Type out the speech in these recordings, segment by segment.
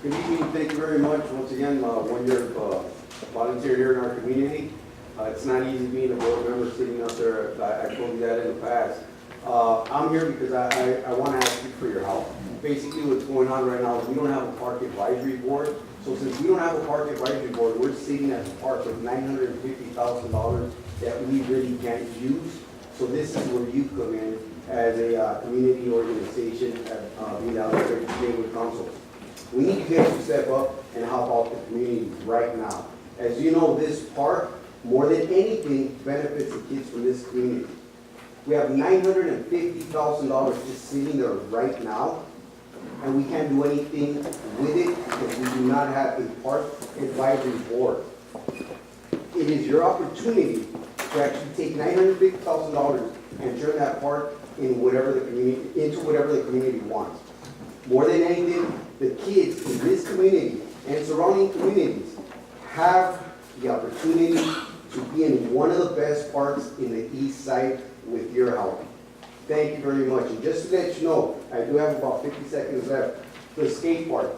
Good evening, thank you very much. Once again, 1 year volunteer here in our community. It's not easy being a board member sitting up there. I told you that in the past. I'm here because I want to ask you for your help. Basically, what's going on right now is we don't have a park advisory board. So since we don't have a park advisory board, we're sitting at a park with $950,000 that we really can't use. So this is where you come in as a community organization at being out there with council. We need you guys to step up and help out the community right now. As you know, this park, more than anything, benefits the kids from this community. We have $950,000 just sitting there right now, and we can't do anything with it because we do not have a park advisory board. It is your opportunity to actually take $950,000 and turn that park into whatever the community wants. More than anything, the kids in this community and surrounding communities have the opportunity to be in one of the best parks in the east side with your help. Thank you very much. And just to let you know, I do have about 50 seconds left. The skate park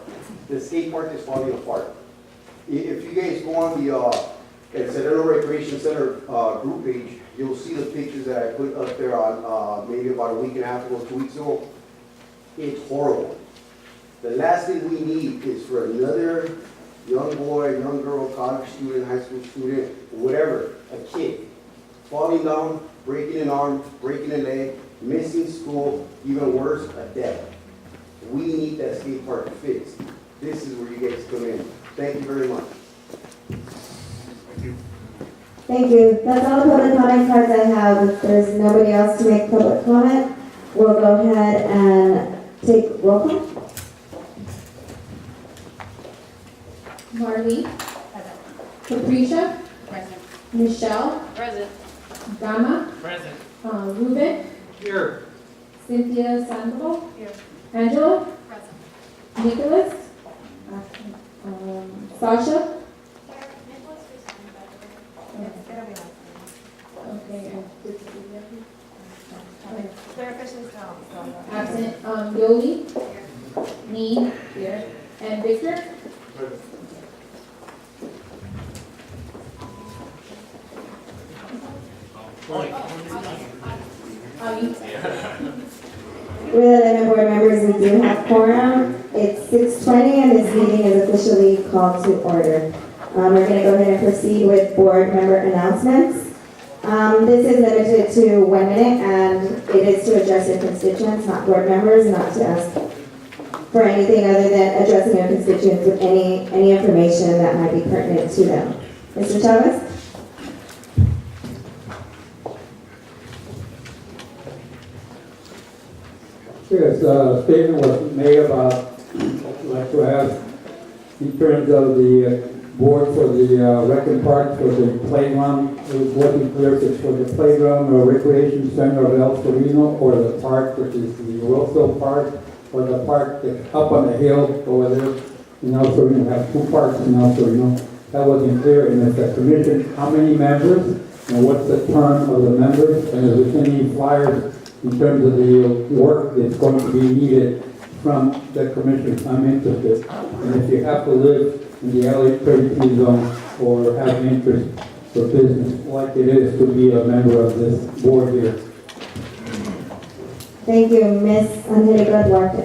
is falling apart. If you guys go on the Sedano Recreation Center group page, you'll see the pictures that I put up there on maybe about a week and a half ago, 2 weeks ago. It's horrible. The last thing we need is for another young boy, young girl, college student, high school student, whatever, a kid, falling down, breaking an arm, breaking a leg, missing school, even worse, a death. We need that skate park fixed. This is where you guys come in. Thank you very much. Thank you. Thank you. That's all the public comment cards I have. If there's nobody else to make public comment, we'll go ahead and take roll call. Marlene. Capricia. Present. Michelle. Present. Gama. Present. Ruben. Here. Cynthia Sandoval. Here. Angela. Present. Nicholas. Sasha. Okay. Absent. Yoli. Nee. Here. And Victor. With board members, we do have quorum. It's 6:20 and this meeting is officially called to order. We're going to go ahead and proceed with board member announcements. This is limited to 1 minute and it is to address your constituents, not board members, not to ask for anything other than addressing your constituents with any information that might be pertinent to them. Mr. Chavez? Yes, a statement was made about, I'd like to ask, in terms of the board for the rec and park for the playground. It was wasn't clear if it's for the playground or recreation center of El Sereno or the park, which is the Wilson Park, or the park that's up on the hill over there in El Sereno. We have two parks in El Sereno. That wasn't clear. And as a commission, how many members and what's the term of the members? And is there any flyers in terms of the work that's going to be needed from the commission? I'm interested. And if you have to live in the LA 33 zone or have an interest for business like it is to be a member of this board here. Thank you, Ms. Angelica Duarte.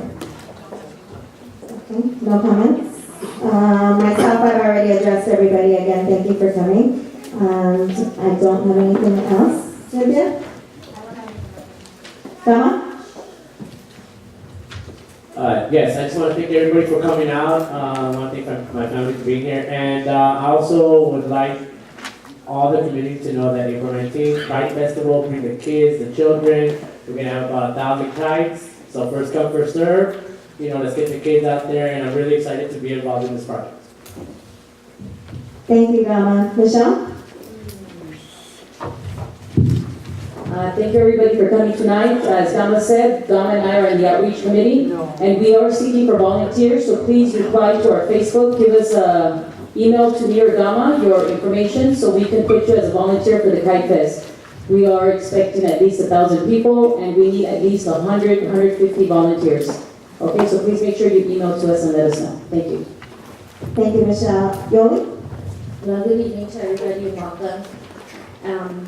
Okay, no comments. Myself, I've already addressed everybody again. Thank you for coming. And I don't have anything else. Sylvia? Gama? Yes, I just want to thank everybody for coming out. I want to thank my family for being here. And I also would like all the community to know that April 19th, Kite Festival, bring the kids, the children. We're going to have about 1,000 kites. So first come, first serve. You know, let's get the kids out there. And I'm really excited to be involved in this project. Thank you, Gama. Michelle? Thank you everybody for coming tonight. As Gama said, Gama and I are in the outreach committee and we are seeking for volunteers, so please reply to our Facebook, give us an email to me or Gama, your information, so we can put you as a volunteer for the Kite Fest. We are expecting at least 1,000 people and we need at least 100, 150 volunteers. Okay, so please make sure you email to us and let us know. Thank you. Thank you, Michelle. Yoli? Well, good evening to everybody and welcome.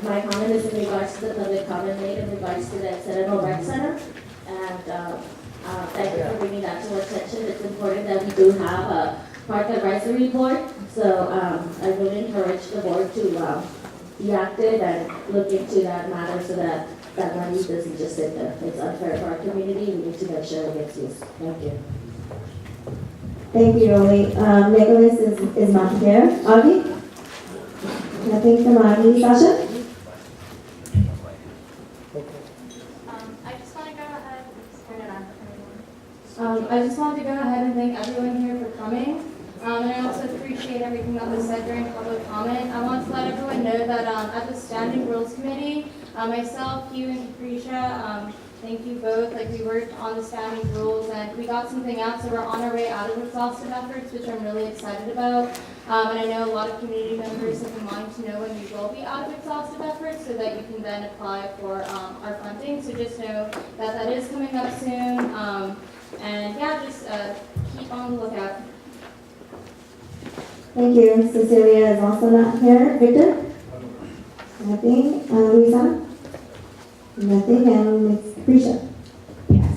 My comment is in regards to the public comment made in regards to the Citadel Rec Center. And thank you for bringing that to our attention. It's important that we do have a park advisory board. So I really encourage the board to be active and look into that matter so that that money doesn't just sit there. It's unfair for our community. We need to make sure it gets used. Thank you. Thank you, Yoli. Nicholas is not here. Augie? Nothing from Augie. Sasha? I just want to go ahead, turn it on. I just wanted to go ahead and thank everyone here for coming. And I also appreciate everything that was said during public comment. I want to let everyone know that at the Standing Rules Committee, myself, you, and Capricia, thank you both. Like, we worked on the standing rules and we got something out, so we're on our way out of exhaustive efforts, which I'm really excited about. And I know a lot of community members have been wanting to know when we will be out of exhaustive efforts so that you can then apply for our funding. So just know that that is coming up soon. And yeah, just keep on the lookout. Thank you. Cecilia is also not here. Victor? Nothing. Luisa? Nothing. And Ms. Capricia? Yes.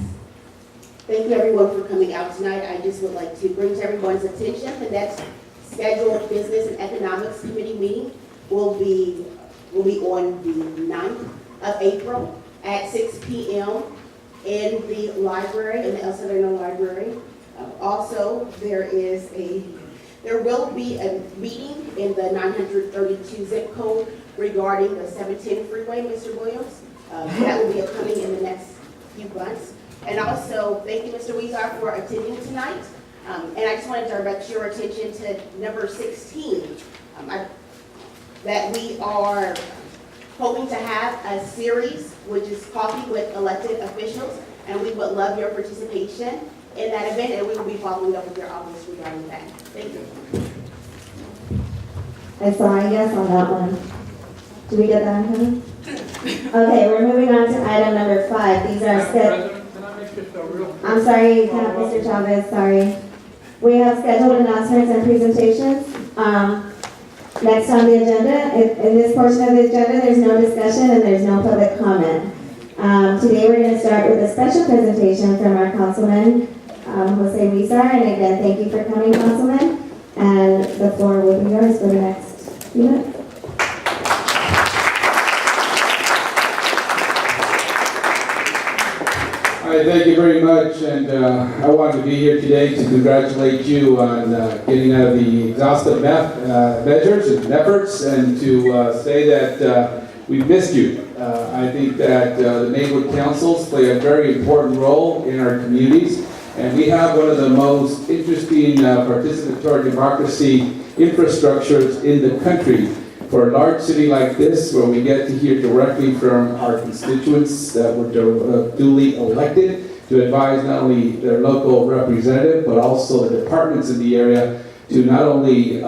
Thank you everyone for coming out tonight. I just would like to bring to everyone's attention the next scheduled Business and Economics Committee meeting will be on the 9th of April at 6 p.m. in the library, in the El Sereno Library. Also, there will be a meeting in the 932 zip code regarding the 710 freeway, Mr. Williams. That will be upcoming in the next few months. And also, thank you, Mr. Weezer, for attending tonight. And I just wanted to direct your attention to number 16, that we are hoping to have a series, which is Coffee with Elected Officials, and we would love your participation in that event, and we will be following up with your office regarding that. Thank you. I saw a yes on that one. Did we get that one? Okay, we're moving on to item number 5. These are President, can I make just a real? I'm sorry, Mr. Chavez, sorry. We have scheduled announcements and presentations. Next on the agenda, in this portion of the agenda, there's no discussion and there's no public comment. Today we're going to start with a special presentation from our councilman, Jose Huizar. And again, thank you for coming, Councilman. And the floor will be yours for the next few minutes. All right, thank you very much, and I wanted to be here today to congratulate you on getting out of the exhaustive measures and efforts, and to say that we've missed you. I think that the neighborhood councils play a very important role in our communities, and we have one of the most interesting participatory democracy infrastructures in the country. For a large city like this, where we get to hear directly from our constituents that were duly elected to advise not only their local representative, but also the departments in the area to not only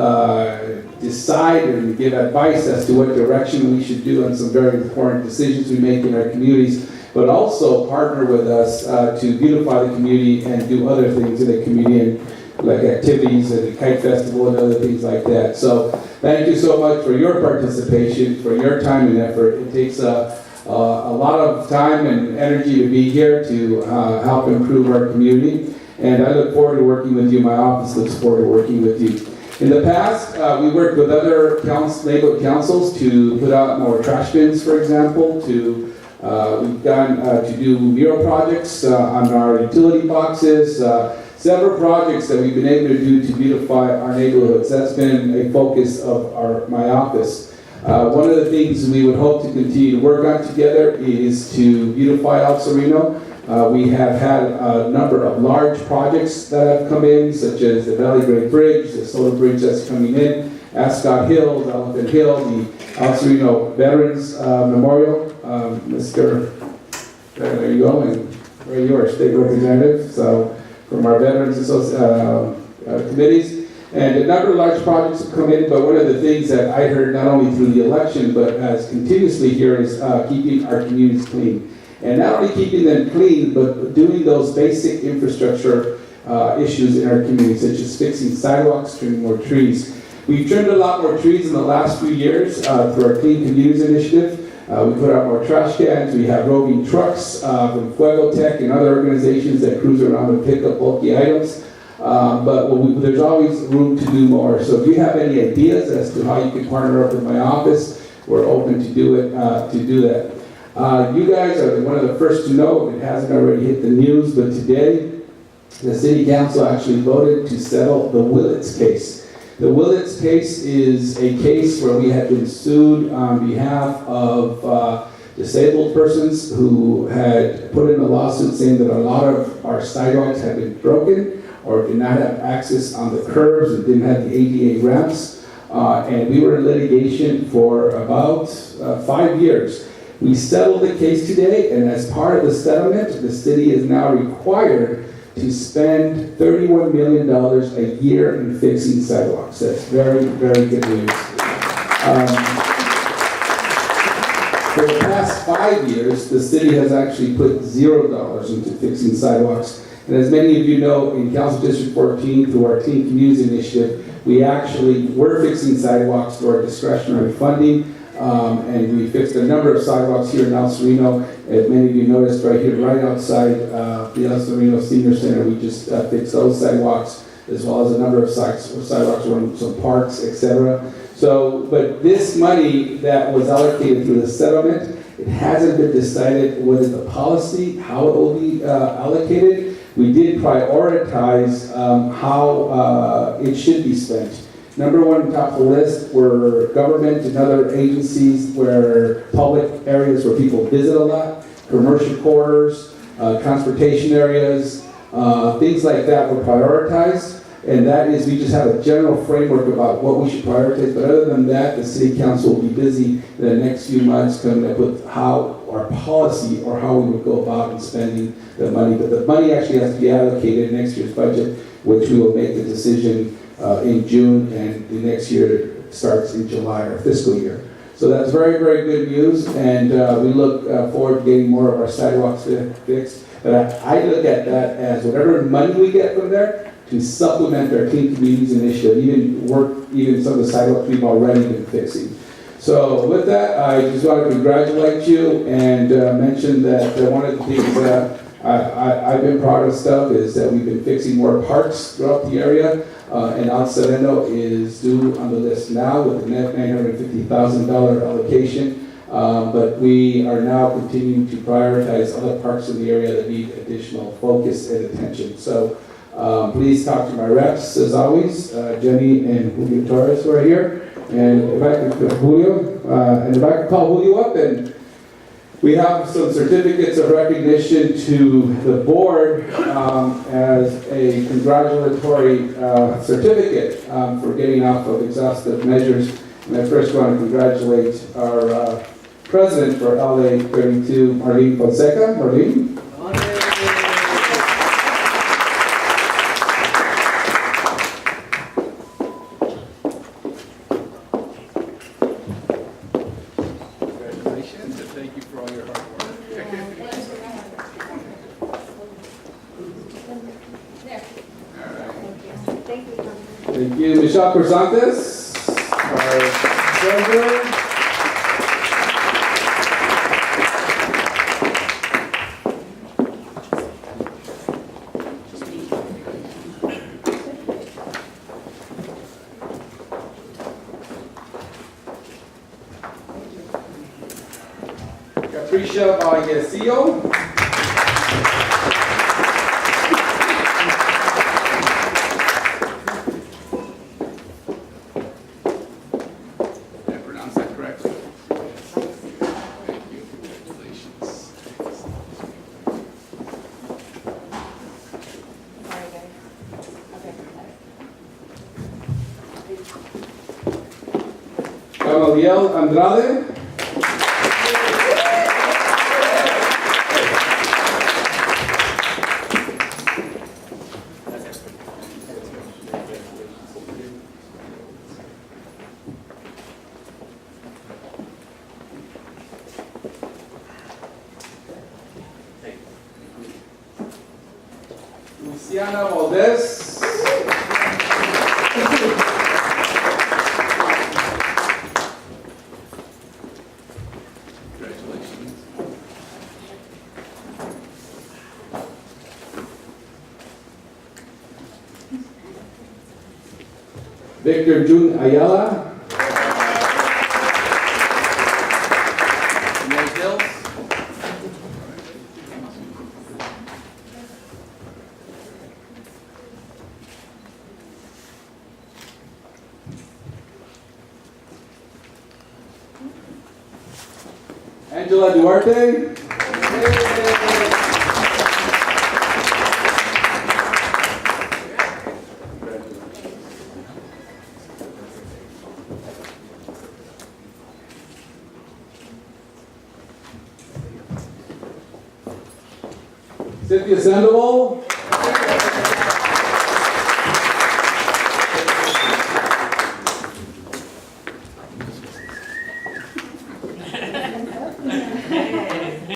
decide and give advice as to what direction we should do on some very important decisions we make in our communities, but also partner with us to beautify the community and do other things in the community, like activities and the Kite Festival and other things like that. So thank you so much for your participation, for your time and effort. It takes a lot of time and energy to be here to help improve our community. And I look forward to working with you. My office looks forward to working with you. In the past, we worked with other neighborhood councils to put out more trash bins, for example, we've gone to do mural projects on our utility boxes, several projects that we've been able to do to beautify our neighborhoods. That's been a focus of my office. One of the things we would hope to continue to work on together is to beautify El Sereno. We have had a number of large projects that have come in, such as the Valley Grade Bridge, the Solar Bridge that's coming in, Ascot Hill, Elephant Hill, the El Sereno Veterans Memorial. There you go, and where you are, state representative. So from our veterans committees. And a number of large projects have come in, but one of the things that I heard not only through the election, but as continuously here is keeping our communities clean. And not only keeping them clean, but doing those basic infrastructure issues in our community, such as fixing sidewalks, trimming more trees. We've trimmed a lot more trees in the last few years through our Clean Communities Initiative. We put out more trash cans. We have roving trucks from Fuego Tech and other organizations that cruise around and pick up bulky items. There's always room to do more. So if you have any ideas as to how you can partner up with my office, we're open to do it. You guys are one of the first to know, if it hasn't already hit the news, but today the City Council actually voted to settle the Willits case. The Willits case is a case where we had been sued on behalf of disabled persons who had put in a lawsuit saying that a lot of our sidewalks had been broken or did not have access on the curbs and didn't have the ADA ramps. And we were in litigation for about 5 years. We settled the case today, and as part of the settlement, the city is now required to spend $31 million a year in fixing sidewalks. That's very, very good news. For the past 5 years, the city has actually put $0 into fixing sidewalks. And as many of you know, in Council District 14, through our Clean Communities Initiative, we actually were fixing sidewalks through our discretionary funding. And we fixed a number of sidewalks here in El Sereno. As many of you noticed, right here, right outside the El Sereno Senior Center, we just fixed those sidewalks, as well as a number of sidewalks around some parks, etc. So, but this money that was allocated through the settlement, it hasn't been decided what is the policy, how it will be allocated. We did prioritize how it should be spent. Number one top of the list were government and other agencies where public areas where people visit a lot, commercial corridors, transportation areas, things like that were prioritized. And that is, we just have a general framework about what we should prioritize. But other than that, the City Council will be busy in the next few months coming up with how our policy or how we would go about in spending the money. But the money actually has to be allocated in next year's budget, which we will make the decision in June, and the next year starts in July, our fiscal year. So that's very, very good news, and we look forward to getting more of our sidewalks fixed. But I look at that as whatever money we get from there to supplement our Clean Communities Initiative, even some of the sidewalks we've already been fixing. So with that, I just want to congratulate you and mention that one of the things that I've been proud of stuff is that we've been fixing more parks throughout the area. And El Sereno is due on the list now with the net $950,000 allocation. But we are now continuing to prioritize other parks in the area that need additional focus and attention. So please talk to my reps, as always, Jenny and Julio Torres, who are here. And if I could call Julio up, and we have some certificates of recognition to the board as a congratulatory certificate for getting off of exhaustive measures. And I first want to congratulate our president for LA 32, Marlene Fonseca. Marlene. Thank you, Michelle Corsantes, our treasurer. Capricia Vallecillo. Gamaliel Andrade. Luciana Valdez. Congratulations. Victor Jun Ayala. Mel Hills. Angela Duarte. Cynthia Sandoval.